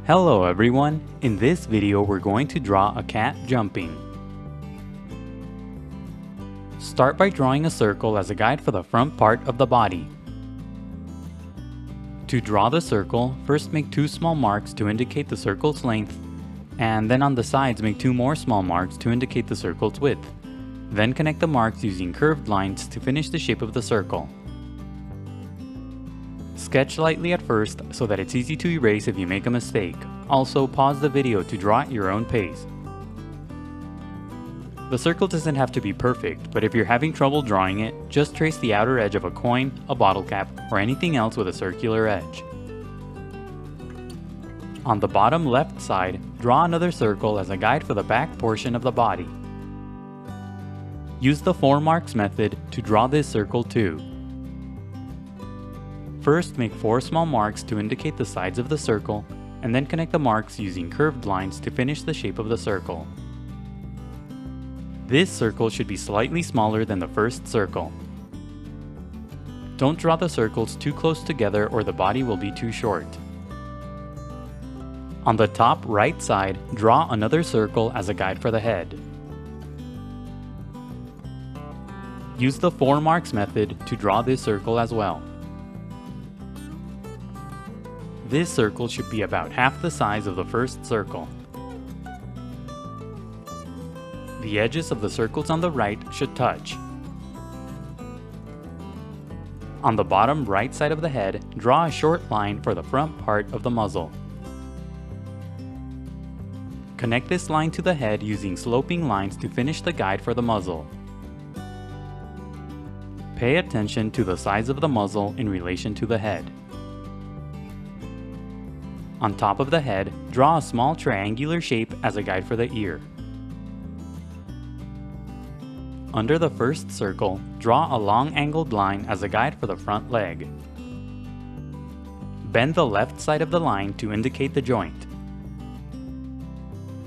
Hello everyone! In this video we're going to draw a cat jumping. Start by drawing a circle as a guide for the front part of the body. To draw the circle, first make two small marks to indicate the circle's length, and then on the sides make two more small marks to indicate the circle's width. Then connect the marks using curved lines to finish the shape of the circle. Sketch lightly at first so that it's easy to erase if you make a mistake. Also, pause the video to draw at your own pace. The circle doesn't have to be perfect, but if you're having trouble drawing it, just trace the outer edge of a coin, a bottle cap, or anything else with a circular edge. On the bottom left side, draw another circle as a guide for the back portion of the body. Use the 4 marks method to draw this circle too. First, make 4 small marks to indicate the sides of the circle, and then connect the marks using curved lines to finish the shape of the circle. This circle should be slightly smaller than the first circle. Don't draw the circles too close together or the body will be too short. On the top right side, draw another circle as a guide for the head. Use the 4 marks method to draw this circle as well. This circle should be about half the size of the first circle. The edges of the circles on the right should touch. On the bottom right side of the head, draw a short line for the front part of the muzzle. Connect this line to the head using sloping lines to finish the guide for the muzzle. Pay attention to the size of the muzzle in relation to the head. On top of the head, draw a small triangular shape as a guide for the ear. Under the first circle, draw a long angled line as a guide for the front leg. Bend the left side of the line to indicate the joint.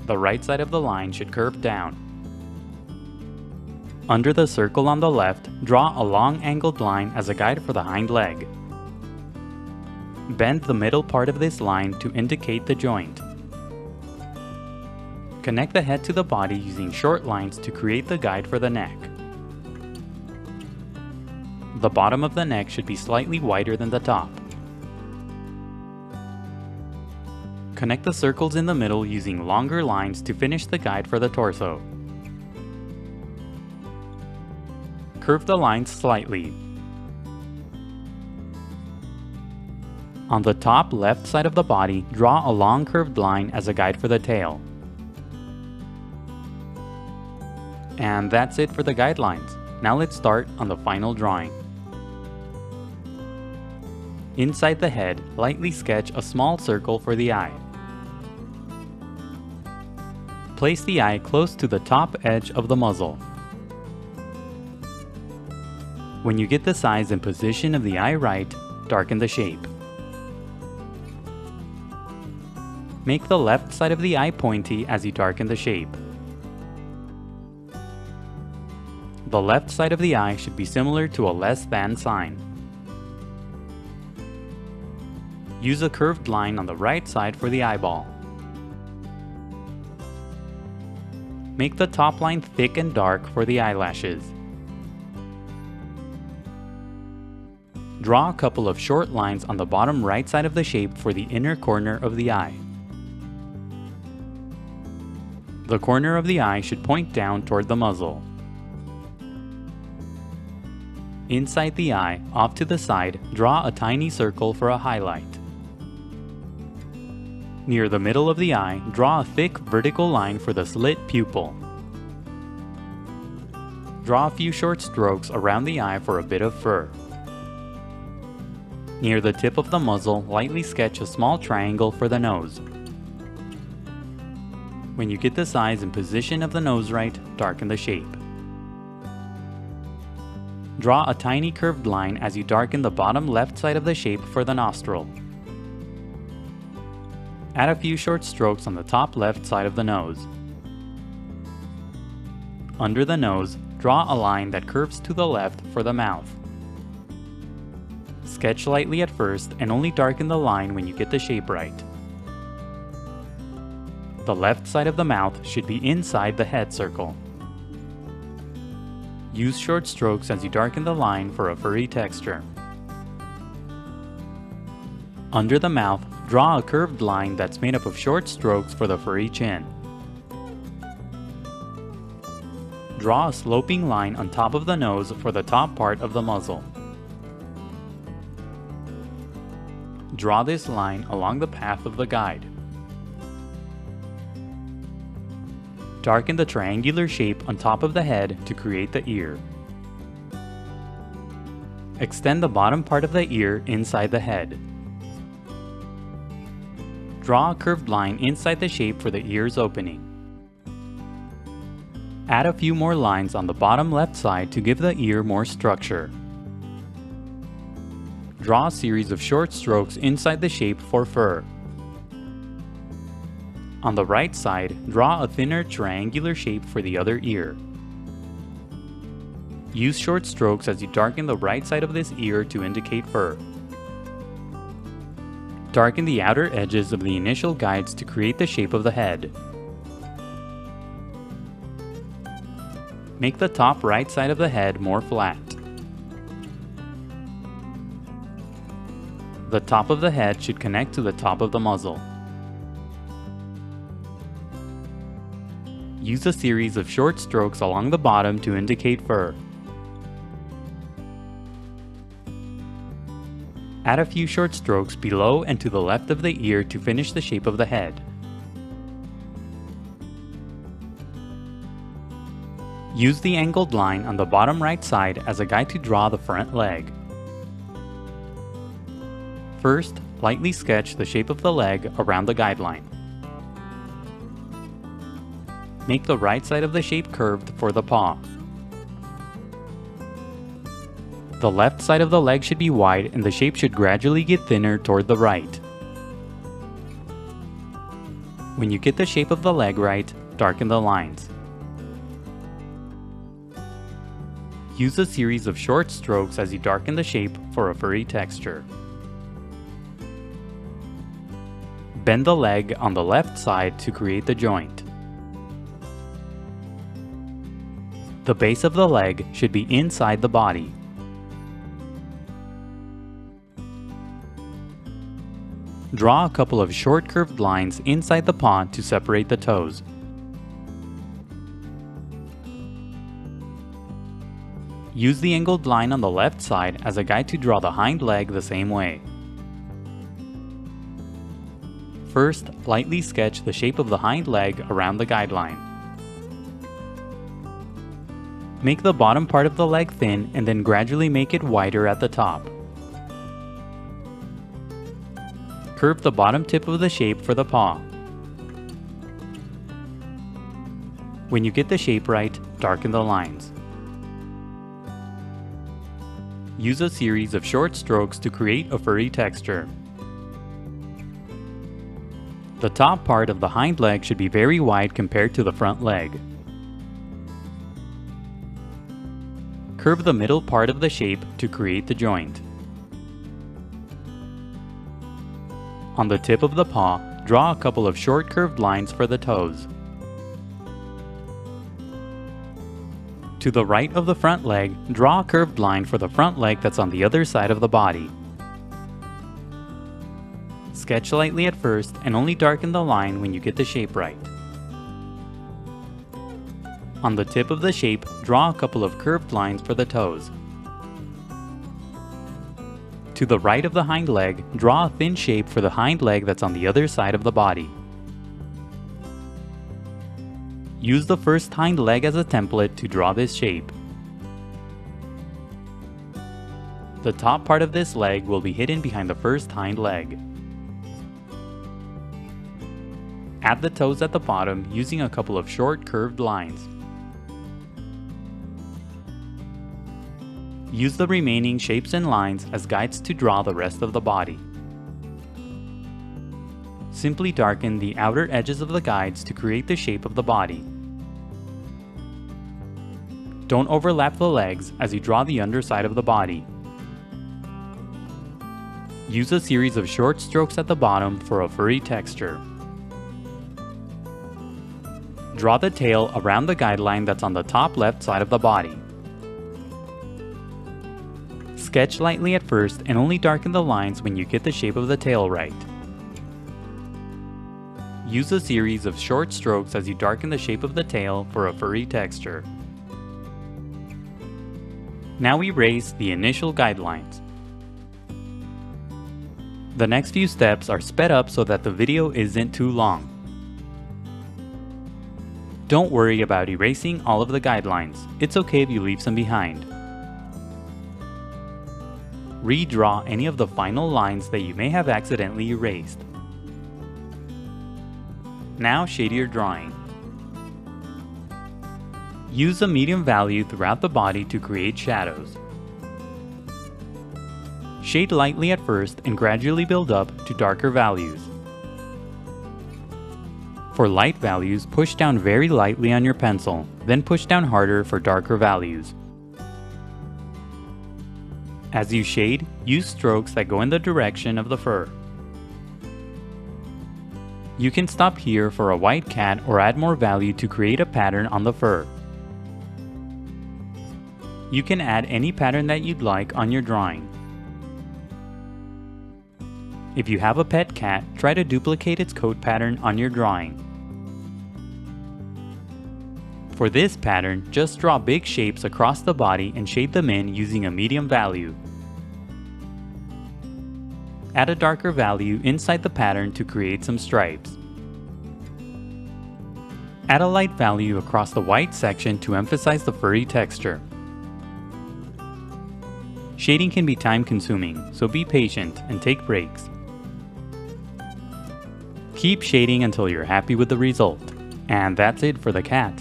The right side of the line should curve down. Under the circle on the left, draw a long angled line as a guide for the hind leg. Bend the middle part of this line to indicate the joint. Connect the head to the body using short lines to create the guide for the neck. The bottom of the neck should be slightly wider than the top. Connect the circles in the middle using longer lines to finish the guide for the torso. Curve the lines slightly. On the top left side of the body, draw a long curved line as a guide for the tail. And that's it for the guidelines. Now let's start on the final drawing. Inside the head, lightly sketch a small circle for the eye. Place the eye close to the top edge of the muzzle. When you get the size and position of the eye right, darken the shape. Make the left side of the eye pointy as you darken the shape. The left side of the eye should be similar to a less than sign. Use a curved line on the right side for the eyeball. Make the top line thick and dark for the eyelashes. Draw a couple of short lines on the bottom right side of the shape for the inner corner of the eye. The corner of the eye should point down toward the muzzle. Inside the eye, off to the side, draw a tiny circle for a highlight. Near the middle of the eye, draw a thick vertical line for the slit pupil. Draw a few short strokes around the eye for a bit of fur. Near the tip of the muzzle, lightly sketch a small triangle for the nose. When you get the size and position of the nose right, darken the shape. Draw a tiny curved line as you darken the bottom left side of the shape for the nostril. Add a few short strokes on the top left side of the nose. Under the nose, draw a line that curves to the left for the mouth. Sketch lightly at first and only darken the line when you get the shape right. The left side of the mouth should be inside the head circle. Use short strokes as you darken the line for a furry texture. Under the mouth, draw a curved line that's made up of short strokes for the furry chin. Draw a sloping line on top of the nose for the top part of the muzzle. Draw this line along the path of the guide. Darken the triangular shape on top of the head to create the ear. Extend the bottom part of the ear inside the head. Draw a curved line inside the shape for the ear's opening. Add a few more lines on the bottom left side to give the ear more structure. Draw a series of short strokes inside the shape for fur. On the right side, draw a thinner triangular shape for the other ear. Use short strokes as you darken the right side of this ear to indicate fur. Darken the outer edges of the initial guides to create the shape of the head. Make the top right side of the head more flat. The top of the head should connect to the top of the muzzle. Use a series of short strokes along the bottom to indicate fur. Add a few short strokes below and to the left of the ear to finish the shape of the head. Use the angled line on the bottom right side as a guide to draw the front leg. First, lightly sketch the shape of the leg around the guideline. Make the right side of the shape curved for the paw. The left side of the leg should be wide and the shape should gradually get thinner toward the right. When you get the shape of the leg right, darken the lines. Use a series of short strokes as you darken the shape for a furry texture. Bend the leg on the left side to create the joint. The base of the leg should be inside the body. Draw a couple of short curved lines inside the paw to separate the toes. Use the angled line on the left side as a guide to draw the hind leg the same way. First, lightly sketch the shape of the hind leg around the guideline. Make the bottom part of the leg thin and then gradually make it wider at the top. Curve the bottom tip of the shape for the paw. When you get the shape right, darken the lines. Use a series of short strokes to create a furry texture. The top part of the hind leg should be very wide compared to the front leg. Curve the middle part of the shape to create the joint. On the tip of the paw, draw a couple of short curved lines for the toes. To the right of the front leg, draw a curved line for the front leg that's on the other side of the body. Sketch lightly at first and only darken the line when you get the shape right. On the tip of the shape, draw a couple of curved lines for the toes. To the right of the hind leg, draw a thin shape for the hind leg that's on the other side of the body. Use the first hind leg as a template to draw this shape. The top part of this leg will be hidden behind the first hind leg. Add the toes at the bottom using a couple of short curved lines. Use the remaining shapes and lines as guides to draw the rest of the body. Simply darken the outer edges of the guides to create the shape of the body. Don't overlap the legs as you draw the underside of the body. Use a series of short strokes at the bottom for a furry texture. Draw the tail around the guideline that's on the top left side of the body. Sketch lightly at first and only darken the lines when you get the shape of the tail right. Use a series of short strokes as you darken the shape of the tail for a furry texture. Now erase the initial guidelines. The next few steps are sped up so that the video isn't too long. Don't worry about erasing all of the guidelines. It's okay if you leave some behind. Redraw any of the final lines that you may have accidentally erased. Now shade your drawing. Use a medium value throughout the body to create shadows. Shade lightly at first and gradually build up to darker values. For light values, push down very lightly on your pencil, then push down harder for darker values. As you shade, use strokes that go in the direction of the fur. You can stop here for a white cat or add more value to create a pattern on the fur. You can add any pattern that you'd like on your drawing. If you have a pet cat, try to duplicate its coat pattern on your drawing. For this pattern, just draw big shapes across the body and shade them in using a medium value. Add a darker value inside the pattern to create some stripes. Add a light value across the white section to emphasize the furry texture. Shading can be time-consuming, so be patient and take breaks. Keep shading until you're happy with the result. And that's it for the cat.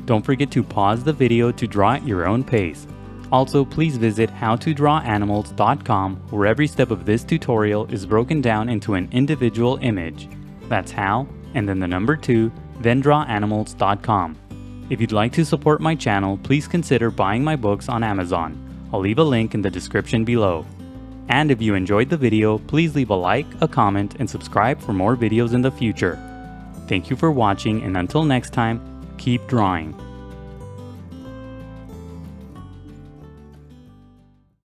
Don't forget to pause the video to draw at your own pace. Also, please visit howtodrawanimals.com where every step of this tutorial is broken down into an individual image. That's how, and then the number 2, then drawanimals.com. If you'd like to support my channel, please consider buying my books on Amazon. I'll leave a link in the description below. And if you enjoyed the video, please leave a like, a comment, and subscribe for more videos in the future. Thank you for watching, and until next time, keep drawing.